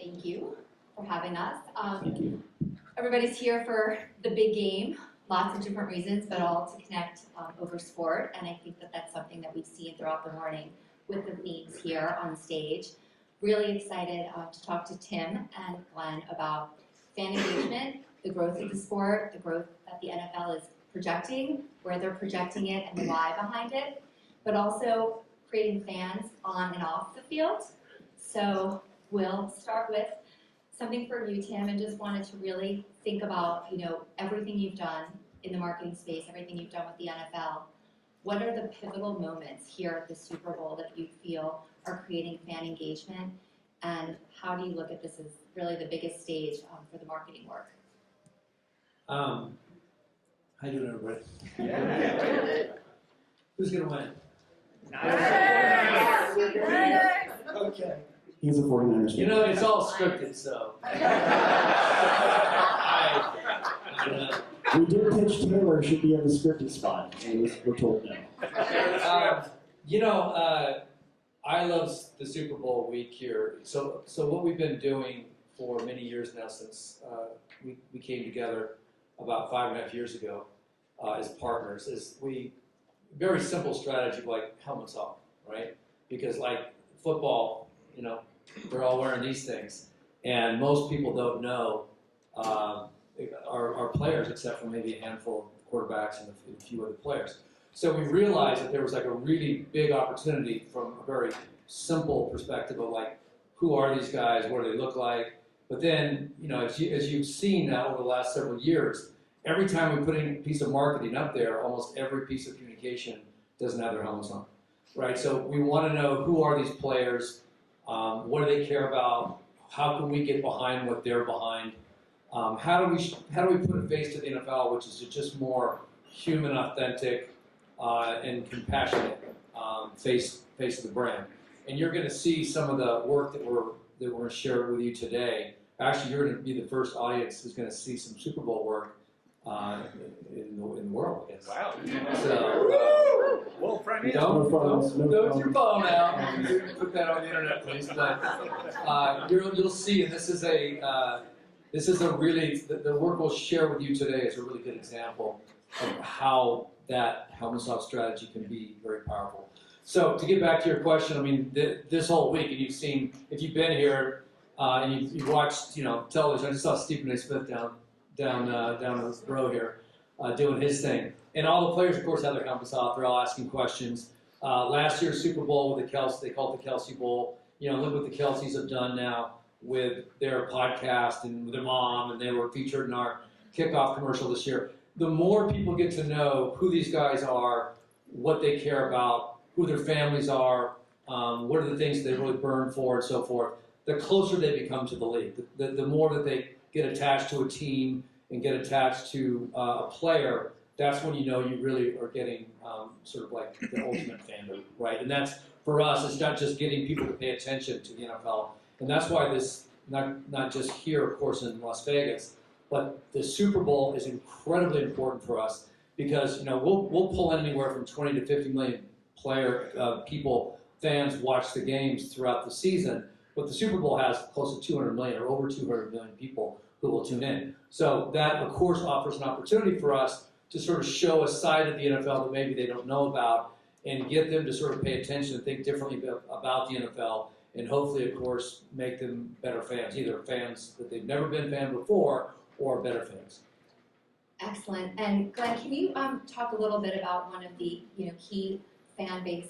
Thank you for having us. Thank you. Everybody's here for the big game, lots of different reasons, but all to connect over sport. And I think that that's something that we've seen throughout the morning with the themes here on stage. Really excited to talk to Tim and Glenn about fan engagement, the growth of the sport, the growth that the NFL is projecting, where they're projecting it and the why behind it, but also creating fans on and off the field. So we'll start with something for you, Tim, and just wanted to really think about, everything you've done in the marketing space, everything you've done with the NFL. What are the pivotal moments here at the Super Bowl that you feel are creating fan engagement? And how do you look at this as really the biggest stage for the marketing work? How you doing, everybody? Yeah. Who's gonna win? Okay. He's a 49ers fan. It's all scripted, so. We did pitch Taylor should be in the scripted spot, and we're told no. I love the Super Bowl week here. So what we've been doing for many years now, since we came together about 5.5 years ago as partners, is very simple strategy like helmets off, right? Because like football, they're all wearing these things, and most people don't know our players, except for maybe a handful of quarterbacks and a few other players. So we realized that there was like a really big opportunity from a very simple perspective of like, who are these guys? What do they look like? But then, as you've seen now over the last several years, every time we put in a piece of marketing up there, almost every piece of communication doesn't have their helmets on, right? So we want to know, who are these players? What do they care about? How can we get behind what they're behind? How do we put a face to the NFL, which is just more human, authentic, and compassionate face of the brand? And you're going to see some of the work that we're going to share with you today. Actually, you're going to be the first audience who's going to see some Super Bowl work in the world, I guess. Wow. So, Well, front end. No phones, no Don't phones. your phone out. Put that on the internet, please. But you'll see, and this is a really, the work we'll share with you today is a really good example of how that helmet off strategy can be very powerful. So to get back to your question, I mean, this whole week, and you've seen, if you've been here and you've watched, television. I just saw Stephen A. Smith down the row here doing his thing, and all the players, of course, have their helmets off. They're all asking questions. Last year's Super Bowl with the Kelsey, they call it the Kelsey Bowl. Look what the Kelseys have done now with their podcast and with their mom, and they were featured in our kickoff commercial this year. The more people get to know who these guys are, what they care about, who their families are, what are the things they really burn for, and so forth, the closer they become to the league. The more that they get attached to a team and get attached to a player, that's when you really are getting sort of like the ultimate fandom, right? And that's, for us, it's not just getting people to pay attention to the NFL. And that's why this, not just here, of course, in Las Vegas, but the Super Bowl is incredibly important for us because, we'll pull in anywhere from 20 to 50 million fans watch the games throughout the season, but the Super Bowl has close to 200 million or over 200 million people who will tune in. So that, of course, offers an opportunity for us to sort of show a side of the NFL that maybe they don't know about and get them to sort of pay attention and think differently about the NFL, and hopefully, of course, make them better fans, either fans that they've never been fans before or better fans. Excellent. And Glenn, can you talk a little bit about one of the key fan base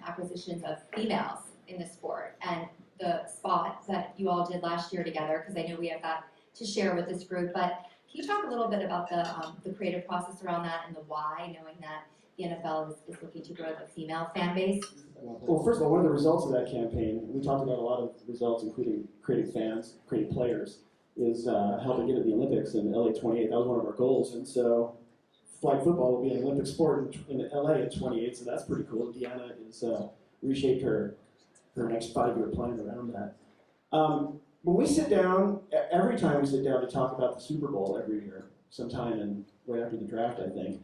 acquisitions of females in the sport and the spot that you all did last year together? Because I know we have that to share with this group. But can you talk a little bit about the creative process around that and the why, knowing that the NFL is looking to grow the female fan base? Well, first of all, one of the results of that campaign, we talked about a lot of results, including creating fans, creating players, is helping get to the Olympics in LA 28. That was one of our goals. And so flag football will be an Olympic sport in LA in 28, so that's pretty cool. Deanna has reshaped her next 5-year plan around that. When we sit down, every time we sit down to talk about the Super Bowl every year, sometime right after the draft, I think,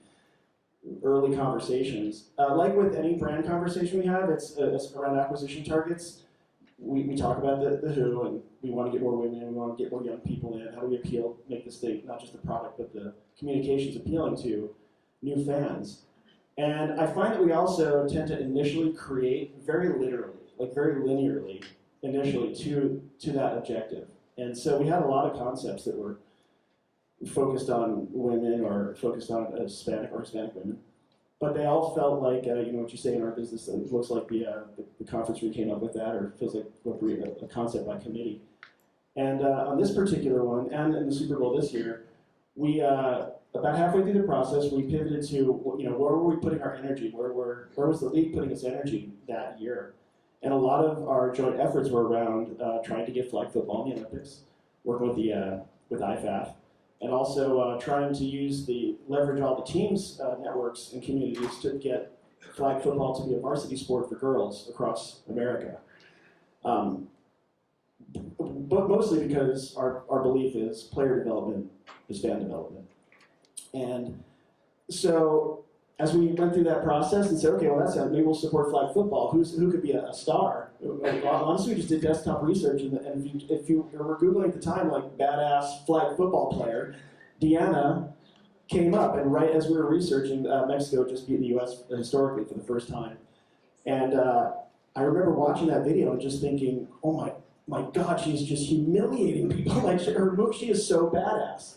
early conversations, like with any brand conversation we have, it's around acquisition targets. we talk about the who, and we want to get more women in, we want to get more young people in. How do we make this thing, not just the product, but the communications appealing to new fans? And I find that we also tend to initially create very literally, like very linearly, initially to that objective. And so we had a lot of concepts that were focused on women or focused on Hispanic women. But they all felt like, what you say in our business, it looks like the conference we came up with that, or it feels like a concept by committee. And on this particular one, and in the Super Bowl this year, we, about halfway through the process, we pivoted to, where were we putting our energy? Where was the league putting its energy that year? And a lot of our joint efforts were around trying to get flag football in the Olympics, working with IFAF, and also trying to leverage all the teams' networks and communities to get flag football to be a varsity sport for girls across America. But mostly because our belief is player development is fan development. And so as we went through that process and said, okay, well maybe we'll support flag football. Who could be a star? Honestly, we just did desktop research, and if you were Googling at the time, like badass flag football player, Deanna came up, and right as we were researching, Mexico just beat the U.S. historically for the first time. And I remember watching that video and just thinking, oh my God, she's just humiliating people. Like her move, she is so badass.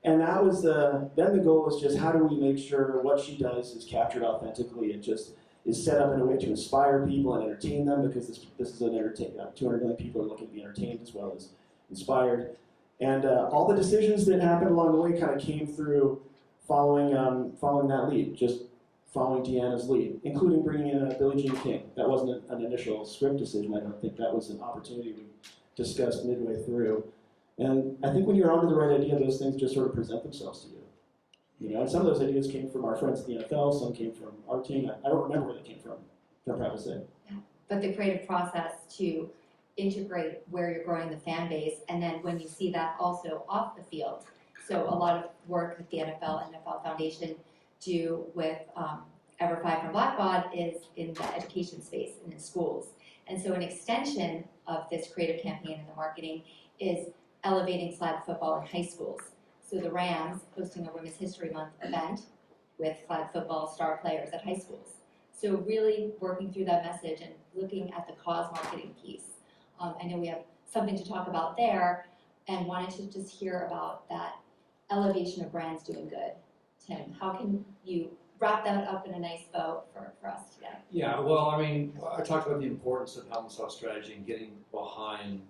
And that was then the goal was just how do we make sure what she does is captured authentically and just is set up in a way to inspire people and entertain them, because this is an 200 million people are looking to be entertained as well as inspired. And all the decisions that happened along the way kind of came through following that lead, just following Deanna's lead, including bringing in Billie Jean King. That wasn't an initial script decision. I don't think that was an opportunity we discussed midway through. And I think when you're onto the right idea, those things just sort of present themselves to you. And some of those ideas came from our friends at the NFL, some came from our team. I don't remember where they came from, I'm proud to say. Yeah. But the creative process to integrate where you're growing the fan base, and then when you see that also off the field. So a lot of work that the NFL and NFL Foundation do with EVERFI from Blackbaud is in the education space and in schools. And so an extension of this creative campaign and the marketing is elevating flag football in high schools. So the Rams hosting a Women's History Month event with flag football star players at high schools. So really working through that message and looking at the cause marketing piece. I know we have something to talk about there, and wanted to just hear about that elevation of brands doing good. Tim, how can you wrap that up in a nice bow for us today? Yeah, well, I mean, I talked about the importance of helmet soft strategy and getting behind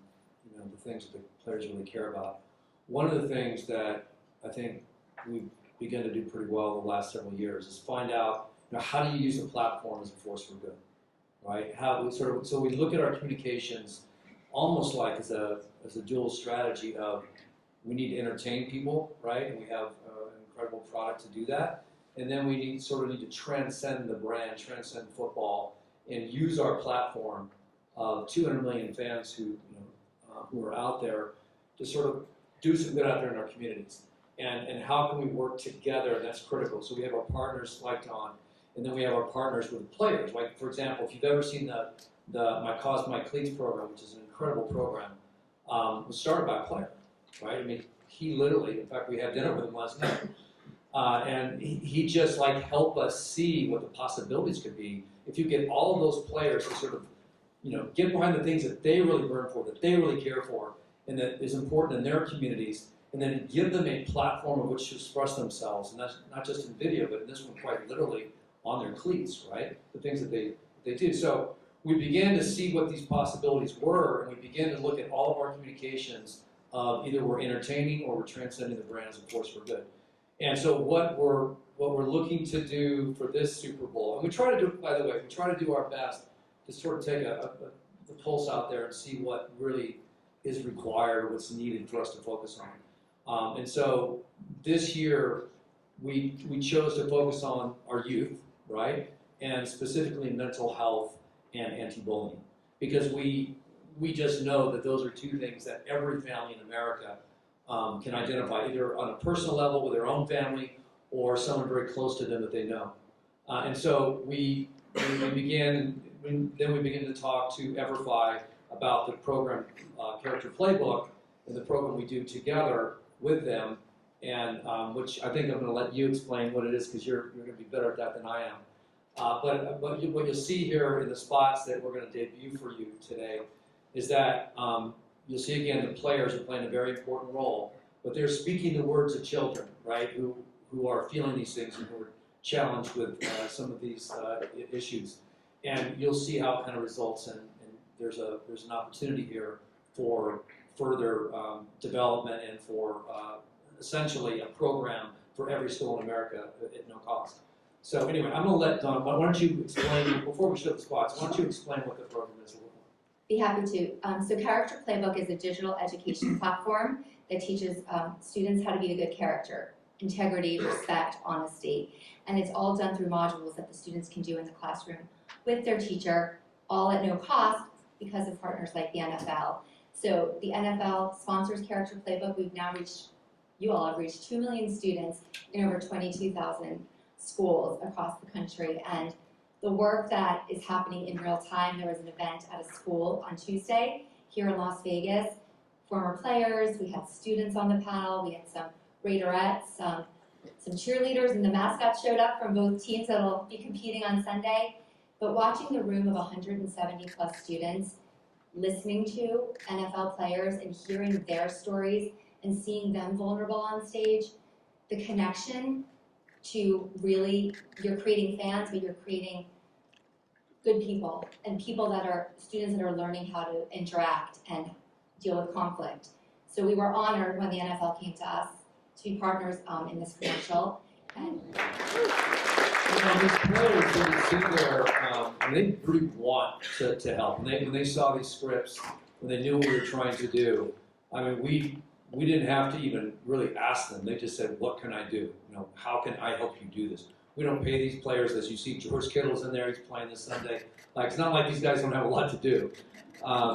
the things that the players really care about. One of the things that I think we've begun to do pretty well in the last several years is find out, how do you use a platform as a force for good, right? So we look at our communications almost like as a dual strategy of we need to entertain people, right? And we have an incredible product to do that. And then we need to transcend the brand, transcend football, and use our platform of 200 million fans who are out there to sort of do some good out there in our communities. And how can we work together? And that's critical. So we have our partners like Don, and then we have our partners with players. Like, for example, if you've ever seen the My Cause, My Cleats program, which is an incredible program, was started by a player, right? I mean, he literally, in fact, we had dinner with him last night. And he just helped us see what the possibilities could be if you get all of those players to sort of, get behind the things that they really burn for, that they really care for, and that is important in their communities, and then give them a platform of which to express themselves. And that's not just in video, but in this one quite literally on their cleats, right? The things that they do. So we began to see what these possibilities were, and we began to look at all of our communications of either we're entertaining or we're transcending the brand as a force for good. And so what we're looking to do for this Super Bowl, and we try to do, by the way, we try to do our best to sort of take the pulse out there and see what really is required, what's needed for us to focus on. And so this year, we chose to focus on our youth, right? And specifically mental health and anti-bullying. Because we just know that those are two things that every family in America can identify, either on a personal level with their own family or someone very close to them that they know. And so we began then we begin to talk to EVERFI about the program character playbook and the program we do together with them, and which I think I'm going to let you explain what it is because you're going to be better at that than I am. But what you'll see here in the spots that we're going to debut for you today is that you'll see again the players are playing a very important role, but they're speaking the words of children, right, who are feeling these things and who are challenged with some of these issues. And you'll see how it kind of results in there's an opportunity here for further development and for essentially a program for every school in America at no cost. So anyway, I'm going to let Dawn, why don't you explain, before we show the spots, why don't you explain what the program is a little more? Be happy to. So Character Playbook is a digital education platform that teaches students how to be a good character, integrity, respect, honesty, and it's all done through modules that the students can do in the classroom with their teacher, all at no cost because of partners like the NFL. So the NFL sponsors Character Playbook. We've now reached, you all have reached 2 million students in over 22,000 schools across the country, and the work that is happening in real time. There was an event at a school on Tuesday here in Las Vegas. Former players, we had students on the panel, we had some Raiderettes, some cheerleaders, and the mascot showed up from both teams that'll be competing on Sunday. But watching the room of 170 plus students, listening to NFL players and hearing their stories and seeing them vulnerable on stage, the connection to really, you're creating fans, but you're creating good people and people that are students that are learning how to interact and deal with conflict. So we were honored when the NFL came to us to be partners in this commercial. And these players that you see there, and they really want to help. When they saw these scripts, when they knew what we were trying to do, I mean, we didn't have to even really ask them. They just said, "What can I do? How can I help you do this?" We don't pay these players, as you see. George Kittle's in there; he's playing this Sunday. It's not like these guys don't have a lot to do.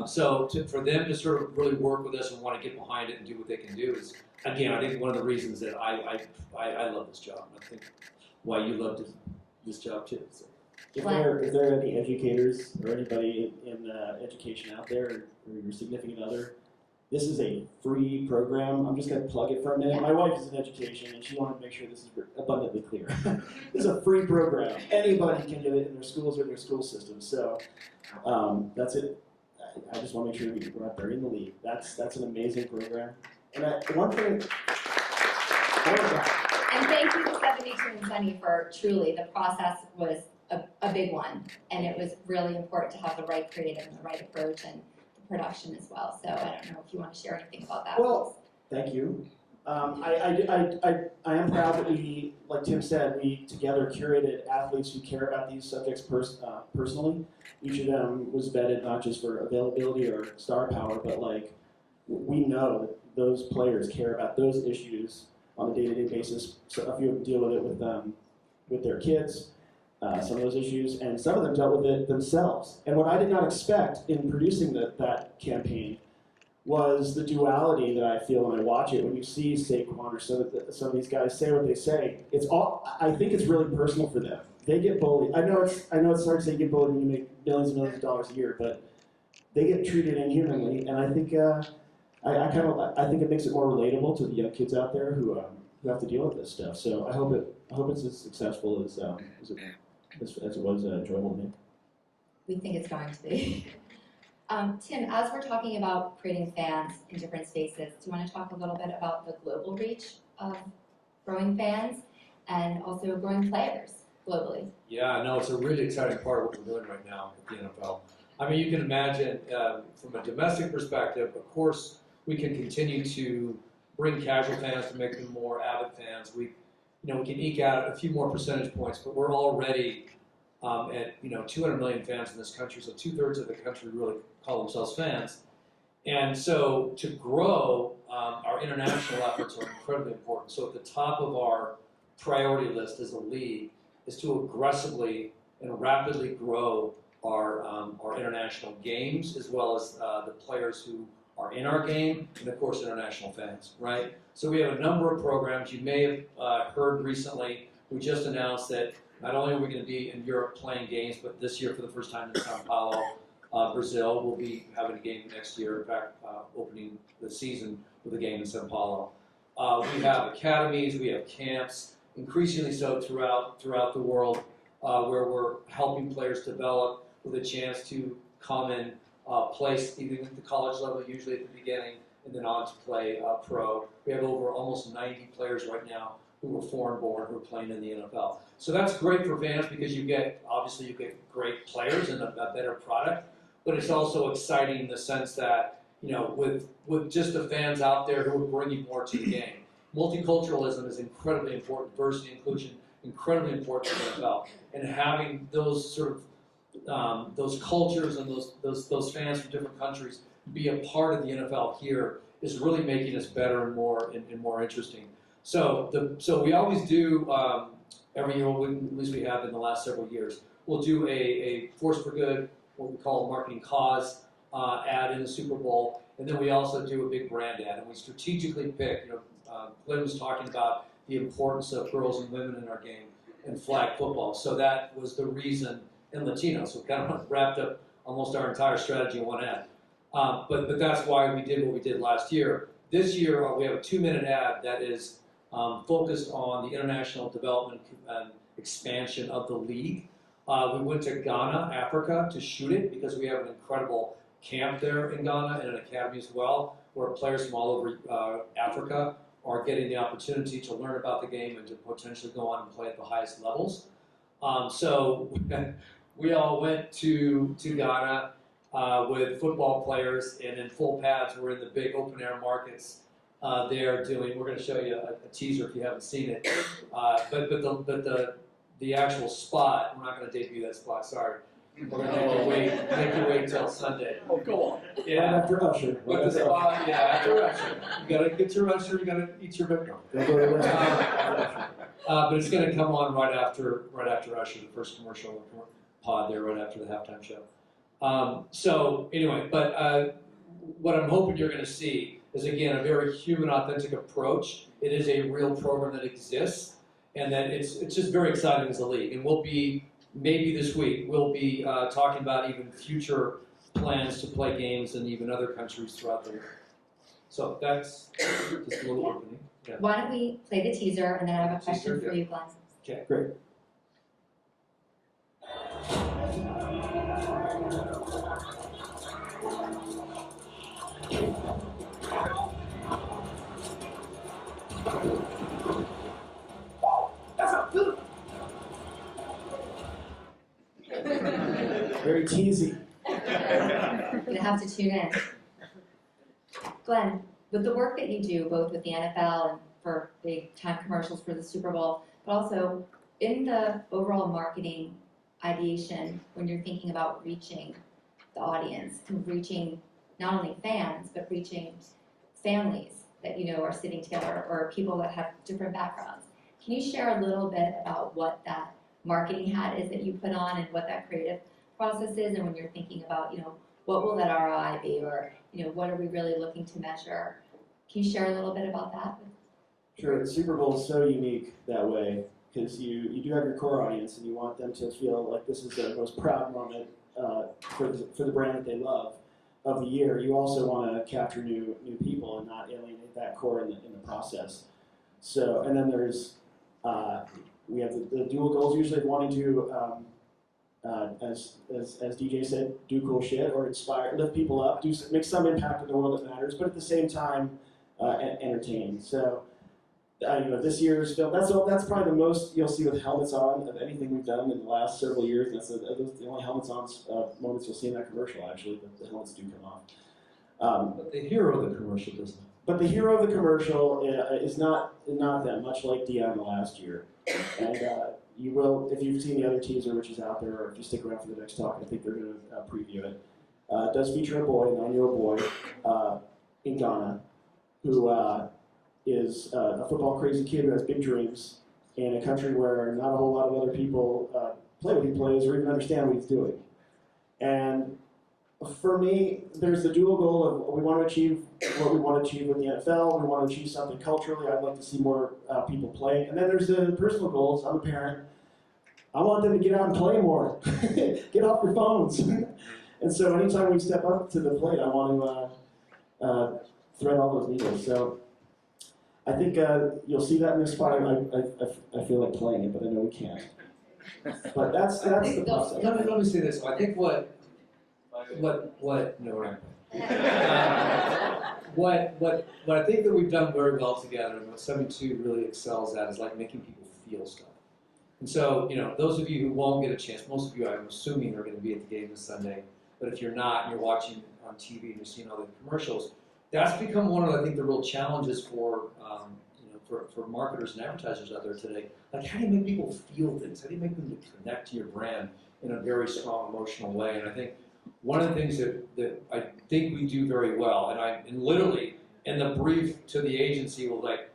So for them to sort of really work with us and want to get behind it and do what they can do is, again, I think one of the reasons that I love this job. I think why you love this job too. So. If there are any educators or anybody in education out there, or your significant other, this is a free program. I'm just going to plug it for a minute. Yeah. My wife is in education, and she wanted to make sure this is abundantly clear. This is a free program. Anybody can do it in their schools or their school systems. So that's it. I just want to make sure we're up there in the league. That's an amazing program. And one thing. And thank you to 72 and Sunny for truly, the process was a big one, and it was really important to have the right creative and the right approach and the production as well. So I don't know if you want to share anything about that. Well, thank you. I am proud that we, like Tim said, we together curated athletes who care about these subjects personally. Each of them was vetted not just for availability or star power, but we know that those players care about those issues on a day-to-day basis. So a few of them deal with it with their kids, some of those issues, and some of them dealt with it themselves. And what I did not expect in producing that campaign was the duality that I feel when I watch it. When you see Saquon or some of these guys say what they say, I think it's really personal for them. They get bullied. I know it's hard to say get bullied when you make millions and millions of dollars a year, but they get treated inhumanly, and I think I think it makes it more relatable to the young kids out there who have to deal with this stuff. So I hope it's as successful as it was enjoyable to me. We think it's going to be. Tim, as we're talking about creating fans in different spaces, do you want to talk a little bit about the global reach of growing fans and also growing players globally? Yeah, no, it's a really exciting part of what we're doing right now at the NFL. I mean, you can imagine from a domestic perspective, of course, we can continue to bring casual fans to make them more avid fans. We can eke out a few more percentage points, but we're already at 200 million fans in this country, so 2/3 of the country really call themselves fans. And so to grow, our international efforts are incredibly important. So at the top of our priority list as a league is to aggressively and rapidly grow our international games, as well as the players who are in our game, and of course international fans, right? So we have a number of programs. You may have heard recently, we just announced that Not only are we going to be in Europe playing games, but this year for the first time in Sao Paulo, Brazil, we'll be having a game next year. In fact, opening the season with a game in Sao Paulo. We have academies, we have camps, increasingly so throughout the world, where we're helping players develop with a chance to come and play even at the college level, usually at the beginning, and then on to play pro. We have over almost 90 players right now who were foreign born who are playing in the NFL. So that's great for fans because you get great players and a better product, but it's also exciting in the sense that, with just the fans out there who are bringing more to the game. Multiculturalism is incredibly important. Diversity, inclusion, incredibly important in the NFL. And having those sort of those cultures and those fans from different countries be a part of the NFL here is really making us better and more interesting. So we always do every year, at least we have in the last several years. We'll do a Force for Good, what we call a marketing cause ad in the Super Bowl, and then we also do a big brand ad, and we strategically pick. Glenn was talking about the importance of girls and women in our game and flag football, so that was the reason. And Latino, so we kind of wrapped up almost our entire strategy in one ad. But that's why we did what we did last year. This year we have a 2-minute ad that is focused on the international development and expansion of the league. We went to Ghana, Africa, to shoot it because we have an incredible camp there in Ghana and an academy as well, where players from all over Africa are getting the opportunity to learn about the game and to potentially go on and play at the highest levels. So we all went to Ghana with football players, and in full pads, we're in the big open air markets there doing. We're going to show you a teaser if you haven't seen it. But the actual spot, we're not going to debut that spot. Sorry, we're going to make you wait till Sunday. Oh, go on. Yeah. Right after Usher. But the spot, yeah, after Usher, you got to get your Usher. You got to eat your victim. But it's going to come on right after Usher, the first commercial pod there, right after the halftime show. So anyway, but what I'm hoping you're going to see is, again, a very human, authentic approach. It is a real program that exists, and that it's just very exciting as a league. And we'll be, maybe this week, we'll be talking about even future plans to play games in even other countries throughout the year. So that's just a little opening. Yeah. Why don't we play the teaser, and then I have a question Teaser, for you, Glenn. Okay. Great. Very teasy. You're gonna have to tune in. Glenn, with the work that you do, both with the NFL and for big time commercials for the Super Bowl, but also in the overall marketing ideation, when you're thinking about reaching the audience and reaching not only fans, but reaching families that are sitting together, or people that have different backgrounds. Can you share a little bit about what that marketing hat is that you put on and what that creative process is, and when you're thinking about, what will that ROI be, or, what are we really looking to measure? Can you share a little bit about that? Sure, the Super Bowl is so unique that way, because you do have your core audience and you want them to feel like this is the most proud moment for the brand that they love of the year. You also want to capture new people and not alienate that core in the process. So, and then there's, we have the dual goals usually of wanting to, as DJ said, do cool shit or inspire, lift people up, make some impact in the world that matters, but at the same time, entertain. So, this year's film, that's probably the most you'll see with helmets on of anything we've done in the last several years. That's the only helmets on moments you'll see in that commercial, actually. The helmets do come off. But the hero of the commercial doesn't. But the hero of the commercial is not that much like Dion last year. And you will, if you've seen the other teaser which is out there, or if you stick around for the next talk, I think they're going to preview it. It does feature a boy, a 9-year-old boy in Ghana, who is a football crazy kid who has big dreams in a country where not a whole lot of other people play what he plays or even understand what he's doing. And for me, there's the dual goal of we want to achieve what we want to achieve with the NFL. We want to achieve something culturally. I'd like to see more people play. And then there's the personal goals. I'm a parent. I want them to get out and play more. Get off your phones. And so anytime we step up to the plate, I want to thread all those needles. So I think you'll see that in this spot. I feel like playing it, but I know we can't. But that's the process. Let me say this. I think what I think that we've done very well together, and what 72 really excels at, is like making people feel stuff. And so, those of you who won't get a chance, most of you, I'm assuming, are going to be at the game this Sunday. But if you're not, and you're watching on TV and you're seeing all the commercials, that's become one of, I think, the real challenges for marketers and advertisers out there today. Like, how do you make people feel things? How do you make them connect to your brand in a very strong emotional way? And I think one of the things that I think we do very well, and literally in the brief to the agency, we'll like,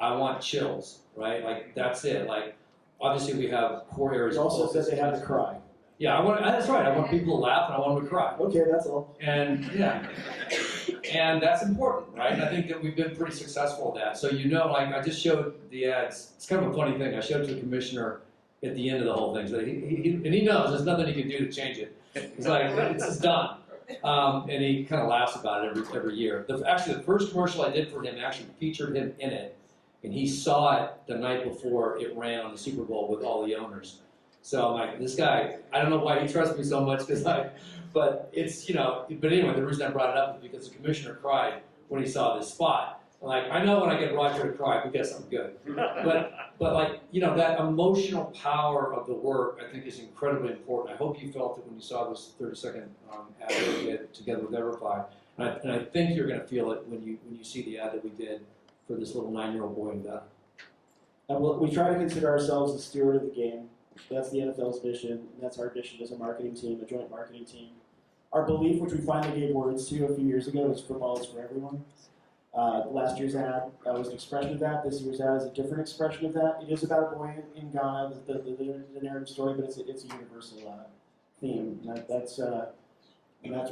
I want chills, right? Like, that's it. Like, obviously we have core areas. It also says they have to cry. Yeah, that's right. I want people to laugh and I want them to cry. Okay, that's all. And yeah, and that's important, right? And I think that we've been pretty successful at that. So like I just showed the ads. It's kind of a funny thing. I showed it to the commissioner at the end of the whole thing. So he knows there's nothing he can do to change it. He's like, it's just done. And he kind of laughs about it every year. Actually, the first commercial I did for him actually featured him in it, and he saw it the night before it ran on the Super Bowl with all the owners. So I'm like, this guy, I don't know why he trusts me so much, but it's, but anyway, the reason I brought it up is because the commissioner cried when he saw this spot. I'm like, I know when I get Roger to cry, we get something good. But like, that emotional power of the work, I think, is incredibly important. I hope you felt it when you saw this 30-second ad that we did together with EVERFI. And I think you're going to feel it when you see the ad that we did for this little 9-year-old boy in Ghana. And we try to consider ourselves the steward of the game. That's the NFL's mission. That's our mission as a marketing team, a joint marketing team. Our belief, which we finally gave words to a few years ago, is football is for everyone. Last year's ad was an expression of that. This year's ad is a different expression of that. It is about a boy in Ghana, the narrative story, but it's a universal theme. And that's what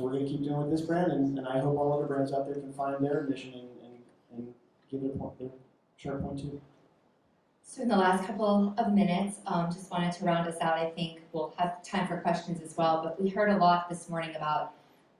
we're going to keep doing with this brand, and I hope all other brands out there can find their mission and give it their sharp point too. So in the last couple of minutes, just wanted to round us out. I think we'll have time for questions as well, but we heard a lot this morning about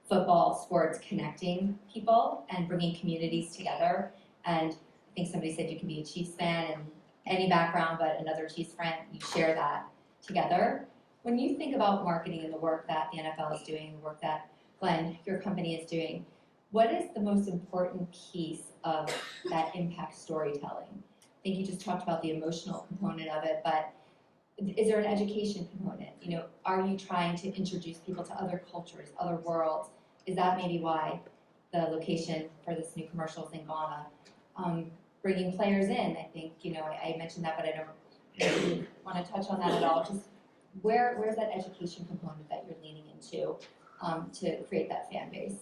football, sports connecting people and bringing communities together. And I think somebody said you can be a Chiefs fan in any background, but another Chiefs friend, you share that together. When you think about marketing and the work that the NFL is doing, the work that, Glenn, your company is doing, what is the most important piece of that impact storytelling? I think you just talked about the emotional component of it, but is there an education component? Are you trying to introduce people to other cultures, other worlds? Is that maybe why the location for this new commercial is in Ghana? Bringing players in, I think, I mentioned that, but I don't want to touch on that at all. Just where's that education component that you're leaning into to create that fan base?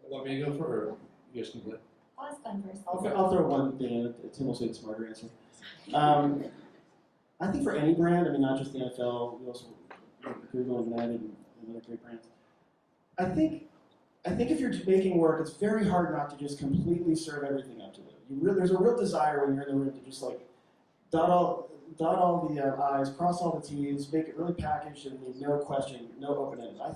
Want me to go for, or you guys can play? I'll ask Glenn first. I'll throw one thing in. Tim will say the smarter answer. I think for any brand, not just the NFL, we also Google and United and other great brands. I think if you're making work, it's very hard not to just completely serve everything up to them. There's a real desire when you're in the room to just like dot all the I's, cross all the T's, make it really packaged and leave no question, no open ends. I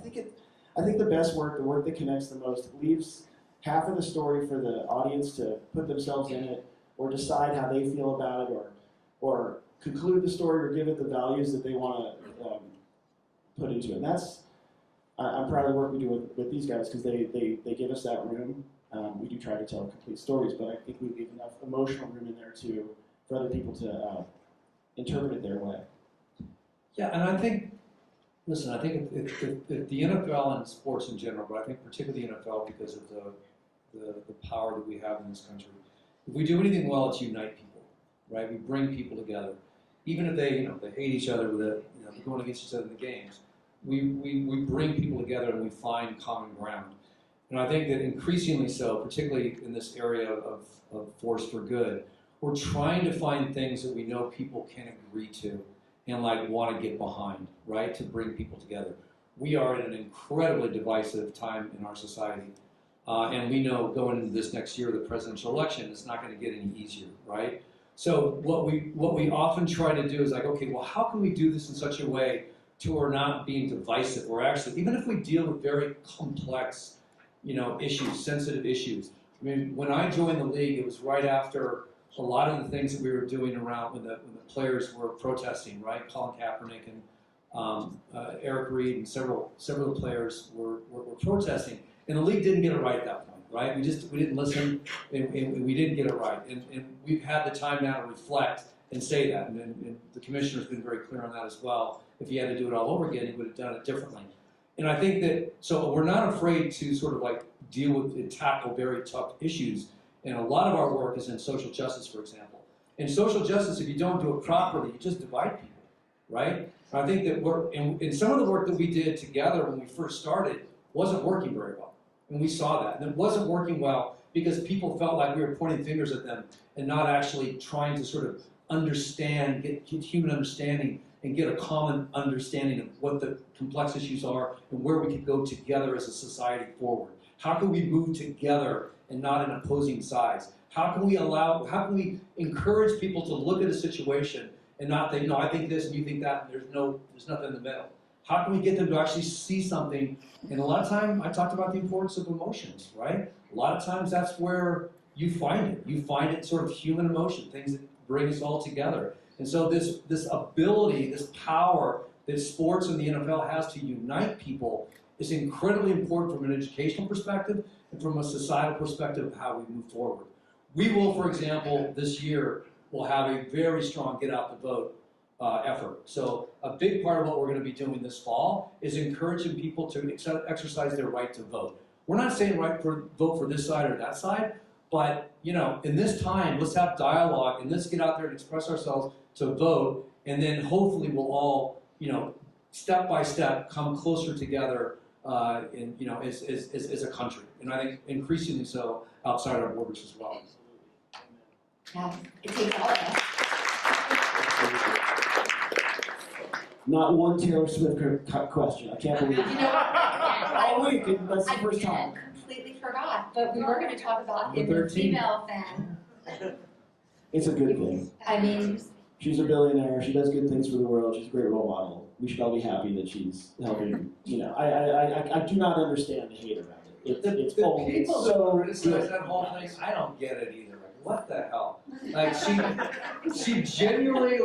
think the best work, the work that connects the most, leaves half of the story for the audience to put themselves in it, or decide how they feel about it, or conclude the story, or give it the values that they want to put into it. And I'm proud of the work we do with these guys because they give us that room. We do try to tell complete stories, but I think we leave enough emotional room in there for other people to interpret it their way. Yeah, and I think, listen, I think if the NFL and sports in general, but I think particularly the NFL because of the power that we have in this country, if we do anything well, it's unite people, right? We bring people together. Even if they hate each other they're going against each other in the games, we bring people together and we find common ground. And I think that increasingly so, particularly in this area of force for good, we're trying to find things that we know people can agree to and want to get behind, right, to bring people together. We are in an incredibly divisive time in our society. And we know going into this next year, the presidential election, it's not going to get any easier, right? So what we often try to do is like, okay, well, how can we do this in such a way to we're not being divisive? We're actually, even if we deal with very complex, issues, sensitive issues. I mean, when I joined the league, it was right after a lot of the things that we were doing around when the players were protesting, right? Colin Kaepernick and Eric Reed and several of the players were protesting, and the league didn't get it right at that point, right? We didn't listen, and we didn't get it right, and we've had the time now to reflect and say that, and the commissioner's been very clear on that as well. If he had to do it all over again, he would have done it differently. And I think that, so we're not afraid to sort of like deal with and tackle very tough issues. And a lot of our work is in social justice, for example. In social justice, if you don't do it properly, you just divide people, right? And I think that and some of the work that we did together when we first started wasn't working very well. And we saw that. And it wasn't working well because people felt like we were pointing fingers at them and not actually trying to sort of understand, get human understanding and get a common understanding of what the complex issues are and where we can go together as a society forward. How can we move together and not in opposing sides? How can we encourage people to look at a situation and not think, no, I think this and you think that, and there's nothing in the middle. How can we get them to actually see something? And a lot of time, I talked about the importance of emotions, right? A lot of times that's where you find it. You find it sort of human emotion, things that bring us all together. And so this ability, this power that sports and the NFL has to unite people is incredibly important from an educational perspective and from a societal perspective of how we move forward. We will, for example, this year, will have a very strong get out the vote effort. So a big part of what we're going to be doing this fall is encouraging people to exercise their right to vote. We're not saying vote for this side or that side, but in this time, let's have dialogue and let's get out there and express ourselves to vote, and then hopefully we'll all, step by step, come closer together, as a country, and I think increasingly so outside our borders as well. Yeah, it takes all of us. Not one Taylor Swift question. I can't believe it. You know what? All week, and that's the first I time. completely forgot, but we were going to talk about The him, the 13. female fan. It's a good thing. I mean, She's a billionaire. She does good things for the world. She's a great role model. We should all be happy that she's helping. I do not understand the hate around it. It's The only people so that criticize good. that whole thing, I don't get it either. Like, what the hell? Like she genuinely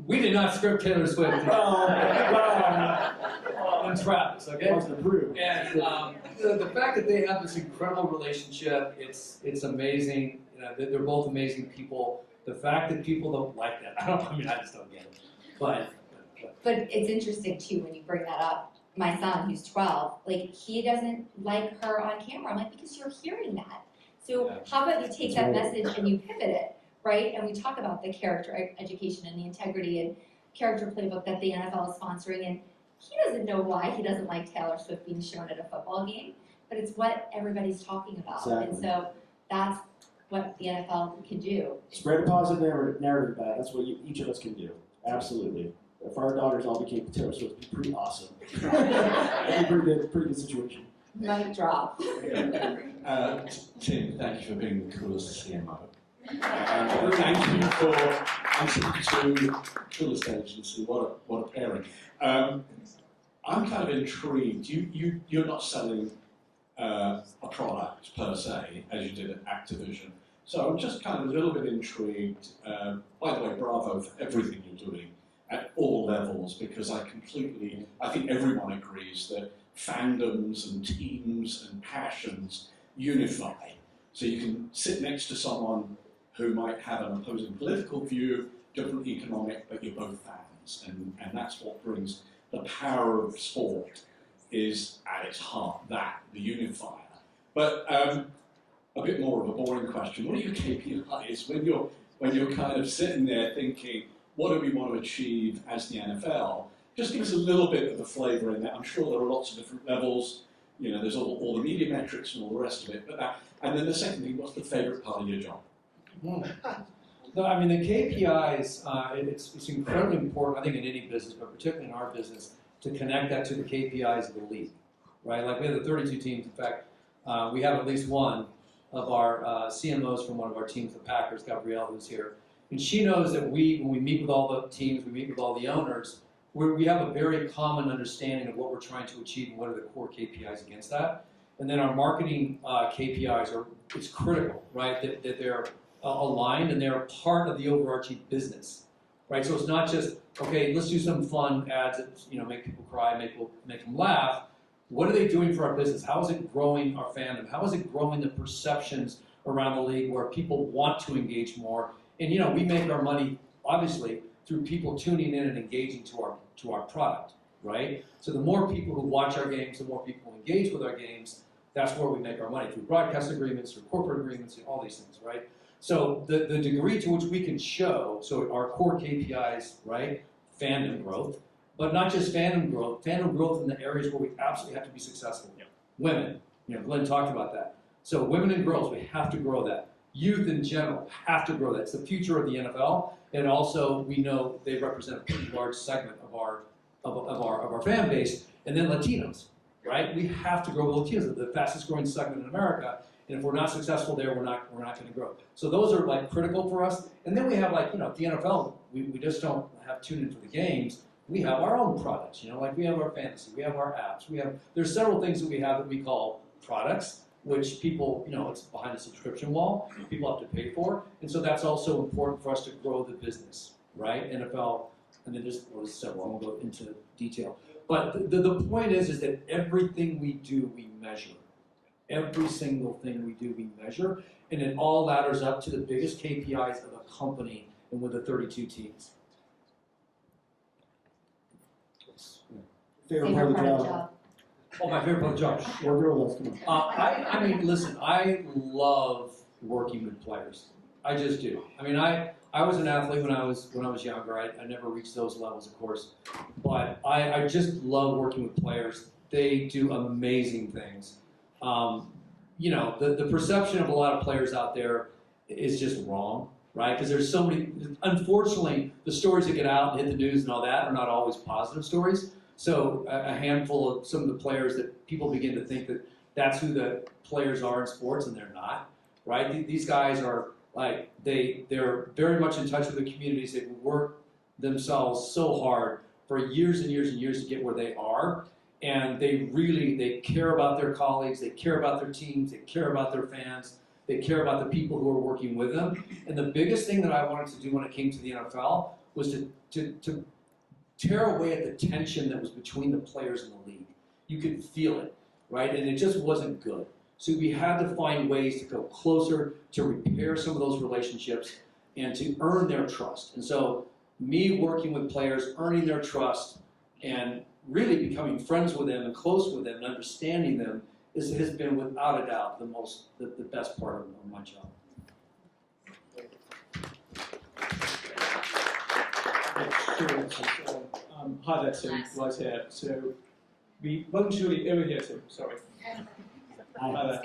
we did not script Taylor Swift and Travis, okay? Wasn't approved. And the fact that they have this incredible relationship, it's amazing. They're both amazing people. The fact that people don't like that, I just don't get it. But it's interesting too when you bring that up. My son, who's 12, he doesn't like her on camera. I'm like, because you're hearing that. So how about you take that message and you pivot it, right? And we talk about the character education and the integrity and character playbook that the NFL is sponsoring. And he doesn't know why he doesn't like Taylor Swift being shown at a football game, but it's what everybody's talking about. Exactly. And so that's what the NFL can do. Spread a positive narrative about it. That's what each of us can do. Absolutely. If our daughters all became Taylor Swift, it'd be pretty awesome. That'd be a pretty good situation. Mic drop. Tim, thank you for being the coolest CMO. Thank you for answering to coolest agency. What a pairing. I'm kind of intrigued. You're not selling a product per se, as you did at Activision. So I'm just kind of a little bit intrigued. By the way, bravo for everything you're doing at all levels, because I think everyone agrees that fandoms and teams and passions unify. So you can sit next to someone who might have an opposing political view, different economic, but you're both fans. And that's what brings the power of sport is at its heart, the unifier. But a bit more of a boring question. What are your KPIs when you're kind of sitting there thinking, what do we want to achieve as the NFL? Just give us a little bit of the flavour in that. I'm sure there are lots of different levels. There's all the media metrics and all the rest of it. And then the second thing, what's the favourite part of your job? No, I mean, the KPIs, it's incredibly important, I think, in any business, but particularly in our business, to connect that to the KPIs of the league, right? Like we have the 32 teams. In fact, we have at least one of our CMOs from one of our teams, the Packers, Gabrielle, who's here. And she knows that when we meet with all the teams, we meet with all the owners, we have a very common understanding of what we're trying to achieve and what are the core KPIs against that. And then our marketing KPIs it's critical, right? That they're aligned and they're a part of the overarching business, right? So it's not just, okay, let's do some fun ads that make people cry, make them laugh. What are they doing for our business? How is it growing our fandom? How is it growing the perceptions around the league where people want to engage more? And we make our money, obviously, through people tuning in and engaging to our product, right? So the more people who watch our games, the more people who engage with our games, that's where we make our money, through broadcast agreements, through corporate agreements, and all these things, right? So the degree to which we can show, so our core KPIs, right, fandom growth, but not just fandom growth in the areas where we absolutely have to be successful. Yep. Women, Glenn talked about that. So women and girls, we have to grow that. Youth in general have to grow that. It's the future of the NFL, and also we know they represent a pretty large segment of our fan base. And then Latinos, right? We have to grow the Latinos, the fastest growing segment in America. And if we're not successful there, we're not going to grow. So those are like critical for us. And then we have the NFL. We just don't have tune in for the games. We have our own products. Like we have our fantasy, we have our apps. There's several things that we have that we call products, which people, it's behind a subscription wall. People have to pay for, and so that's also important for us to grow the business, right? NFL, and then there's several. I won't go into detail, but the point is that everything we do, we measure. Every single thing we do, we measure, and it all ladders up to the biggest KPIs of a company, and with the 32 teams. Favorite part of the job. Oh, my favorite part of the job. What girl does? Come on. I mean, listen, I love working with players. I just do. I mean, I was an athlete when I was younger. I never reached those levels, of course. But I just love working with players. They do amazing things. The perception of a lot of players out there is just wrong, right? Because there's so many, unfortunately, the stories that get out and hit the news and all that are not always positive stories. So a handful of some of the players that people begin to think that that's who the players are in sports, and they're not, right? These guys are like, they're very much in touch with the communities. They've worked themselves so hard for years and years and years to get where they are. And they care about their colleagues, they care about their teams, they care about their fans, they care about the people who are working with them. And the biggest thing that I wanted to do when it came to the NFL was to tear away at the tension that was between the players in the league. You could feel it, right? And it just wasn't good. So we had to find ways to go closer, to repair some of those relationships, and to earn their trust. And so me working with players, earning their trust, and really becoming friends with them and close with them and understanding them has been without a doubt the best part of my job. Hi there, Tim. Right here. So, we relatively over here, Tim. Sorry. Hi there.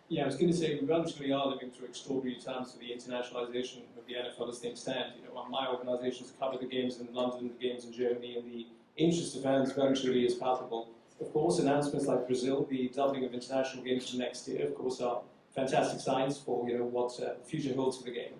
Yeah, I was going to say we relatively are living through extraordinary times for the internationalization of the NFL as things stand. My organisations cover the games in London, the games in Germany, and the interest of fans eventually is palpable. Of course, announcements like Brazil, the doubling of international games for next year, of course, are fantastic signs for what the future holds for the game.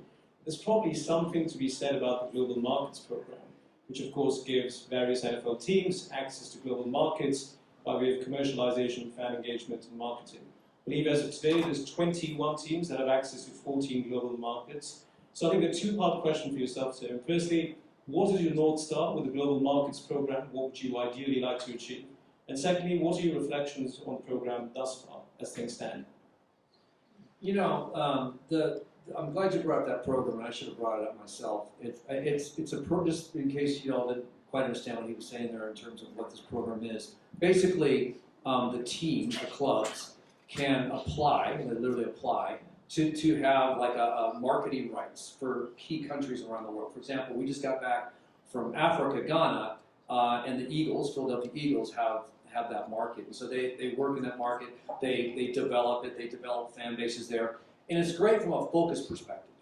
There's probably something to be said about the Global Markets Program, which of course gives various NFL teams access to global markets by way of commercialization, fan engagement, and marketing. I believe as of today, there's 21 teams that have access to 14 global markets. So I think a two-part question for yourself, Tim. Firstly, what is your North Star with the Global Markets Program? What would you ideally like to achieve? And secondly, what are your reflections on the program thus far, as things stand? I'm glad you brought up that program, and I should have brought it up myself. Just in case you all didn't quite understand what he was saying there in terms of what this program is. Basically, the teams, the clubs, can apply, and they literally apply, to have like a marketing rights for key countries around the world. For example, we just got back from Africa, Ghana, and the Eagles, Philadelphia Eagles, have that market. And so they work in that market, they develop it, they develop fan bases there. And it's great from a focus perspective,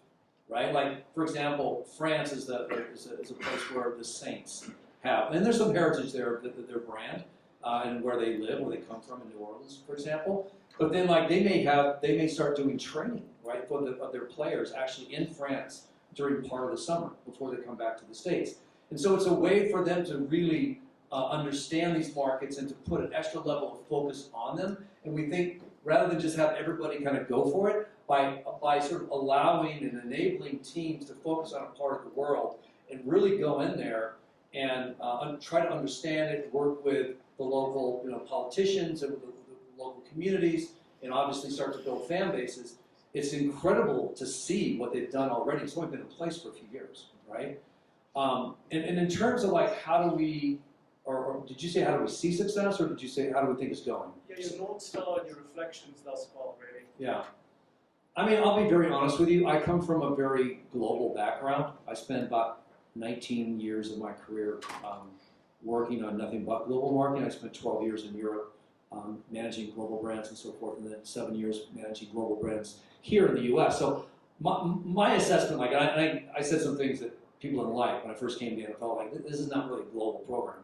right? Like, for example, France is a place where the Saints have, and there's some heritage there of their brand. and where they live, where they come from in New Orleans, for example. But then like they may start doing training, right, of their players actually in France during part of the summer before they come back to the States. And so it's a way for them to really understand these markets and to put an extra level of focus on them. And we think rather than just have everybody kind of go for it, by sort of allowing and enabling teams to focus on a part of the world and really go in there and try to understand it, work with the local politicians and with the local communities, and obviously start to build fan bases. It's incredible to see what they've done already. It's only been in place for a few years, right? And in terms of like how do we, or did you say how do we see success, or did you say how do we think it's going? Yeah, your North Star and your reflections thus far, really. Yeah. I mean, I'll be very honest with you. I come from a very global background. I spent about 19 years of my career working on nothing but global marketing. I spent 12 years in Europe managing global brands and so forth, and then 7 years managing global brands here in the U.S. So my assessment, like, I said some things that people didn't like when I first came to the NFL, like, this is not really a global program.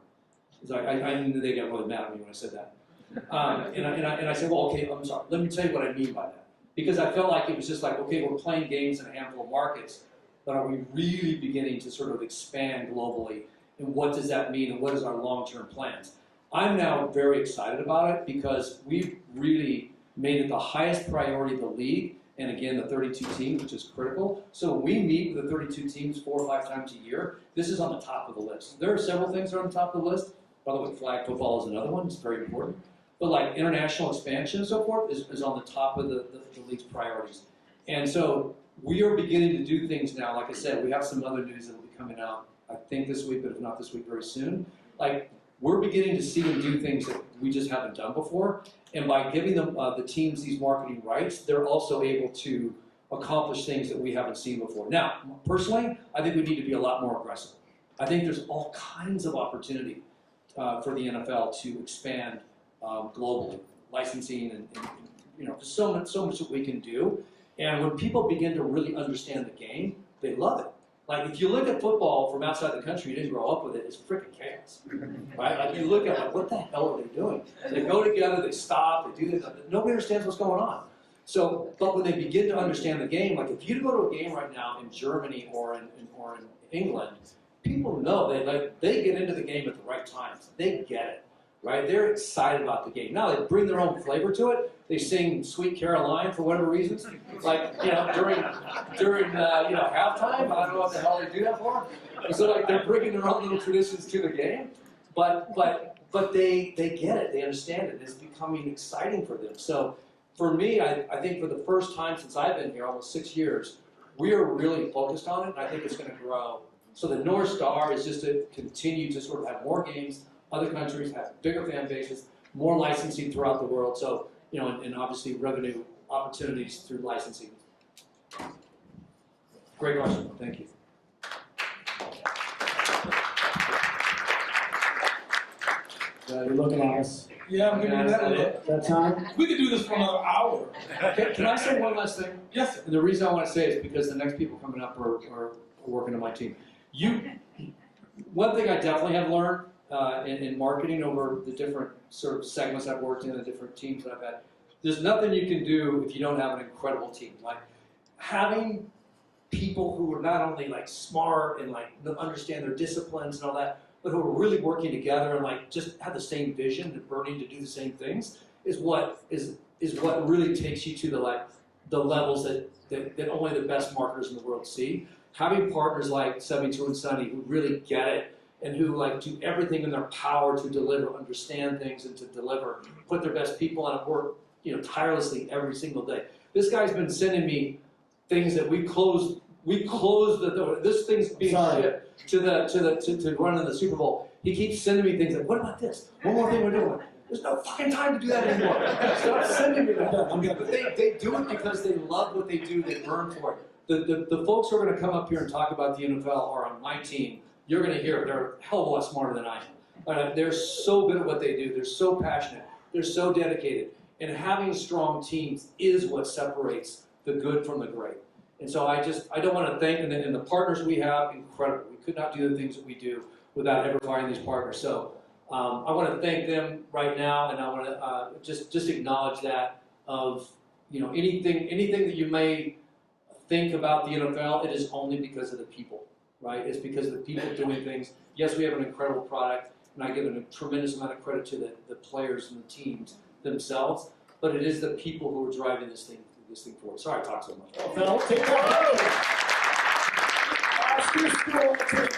It's like, I knew they got really mad at me when I said that. And I said, well, okay, I'm sorry. Let me tell you what I mean by that. Because I felt like it was just like, okay, we're playing games in a handful of markets, but are we really beginning to sort of expand globally? And what does that mean? And what is our long-term plans? I'm now very excited about it because we've really made it the highest priority of the league. And again, the 32 teams, which is critical. So when we meet with the 32 teams 4 or 5 times a year, this is on the top of the list. There are several things that are on the top of the list. By the way, flag football is another one. It's very important. But like international expansion and so forth is on the top of the league's priorities. And so we are beginning to do things now. Like I said, we have some other news that will be coming out, I think this week, but if not this week, very soon. Like, we're beginning to see and do things that we just haven't done before. And by giving them the teams these marketing rights, they're also able to accomplish things that we haven't seen before. Now, personally, I think we need to be a lot more aggressive. I think there's all kinds of opportunity for the NFL to expand globally, licensing and just so much that we can do. And when people begin to really understand the game, they love it. Like, if you look at football from outside the country, you didn't grow up with it, it's freaking chaos, right? Like, you look at, like, what the hell are they doing? They go together, they stop, they do this. Nobody understands what's going on. So, but when they begin to understand the game, like, if you go to a game right now in Germany or in England, people know they get into the game at the right times. They get it, right? They're excited about the game. Now, they bring their own flavor to it. They sing Sweet Caroline for whatever reasons. Like, during halftime, I don't know what the hell they do that for. And so, like, they're bringing their own little traditions to the game. But they get it. They understand it. It's becoming exciting for them. So, for me, I think for the first time since I've been here, almost 6 years, we are really focused on it, and I think it's going to grow. So the North Star is just to continue to sort of have more games, other countries have bigger fan bases, more licensing throughout the world, so, and obviously revenue opportunities through licensing. Great question, thank you. You're looking at us. Yeah, I'm giving you that look. That time? We could do this for another hour. Can I say one last thing? Yes, sir. And the reason I want to say it is because the next people coming up are working on my team. One thing I definitely have learned in marketing over the different sort of segments I've worked in, the different teams that I've had, there's nothing you can do if you don't have an incredible team. Like, having people who are not only like smart and like understand their disciplines and all that, but who are really working together and like just have the same vision and burning to do the same things is what really takes you to the levels that only the best marketers in the world see. Having partners like 72 and Sunny who really get it and who like do everything in their power to deliver, understand things and to deliver, put their best people on it, work tirelessly every single day. This guy's been sending me things that we closed this thing's being shipped to run in the Super Bowl. He keeps sending me things like, what about this? One more thing we're doing. There's no fucking time to do that anymore. Stop sending me that. But they do it because they love what they do, they burn for it. The folks who are going to come up here and talk about the NFL are on my team. You're going to hear it. They're a hell of a lot smarter than I am. They're so good at what they do. They're so passionate. They're so dedicated. And having strong teams is what separates the good from the great. And so I don't want to thank, and the partners we have, incredible. We could not do the things that we do without ever finding these partners. So I want to thank them right now, and I want to just acknowledge that of anything that you may think about the NFL, it is only because of the people, right? It's because of the people doing things. Yes, we have an incredible product, and I give a tremendous amount of credit to the players and the teams themselves, but it is the people who are driving this thing forward. Sorry I talked so much. Well, take that.